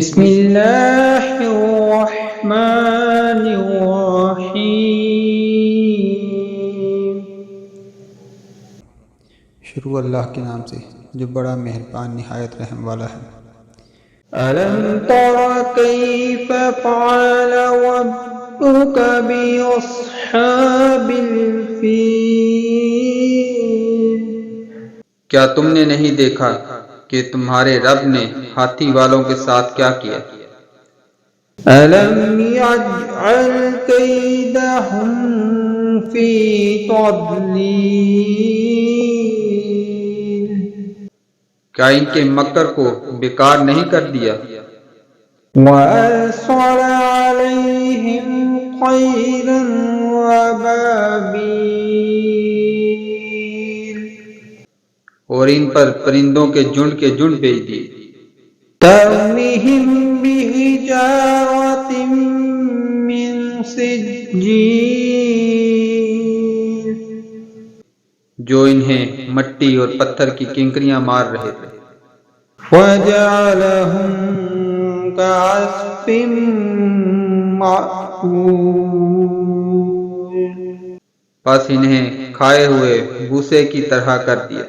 بسم اللہ الرحمن الرحیم۔ شروع اللہ کے نام سے جو بڑا مہربان نہایت رحم والا ہے۔ الم تر کیف فعل ربک باصحاب الفیل۔ کیا تم نے نہیں دیکھا کہ تمہارے رب نے ہاتھی والوں کے ساتھ کیا کیا؟ الم یجعل کیدہم فی تضلیل۔ کیا ان کے مکر کو بیکار نہیں کر دیا؟ وَأَرْسَلَ عَلَيْهِمْ طَيْرًا وَأَبَابِيلَ۔ اور ان پر پرندوں کے جھنڈ بھیج دیے۔ تَرْمِهِمْ بِحِجَارَةٍ مِّن سِجِّيلٍ۔ جو انہیں مٹی اور پتھر کی کنکریاں مار رہے تھے۔ وَجَعَلَهُمْ كَعَصْفٍ مَّأْكُولٍ۔ بس انہیں کھائے ہوئے بھوسے کی طرح کر دیا۔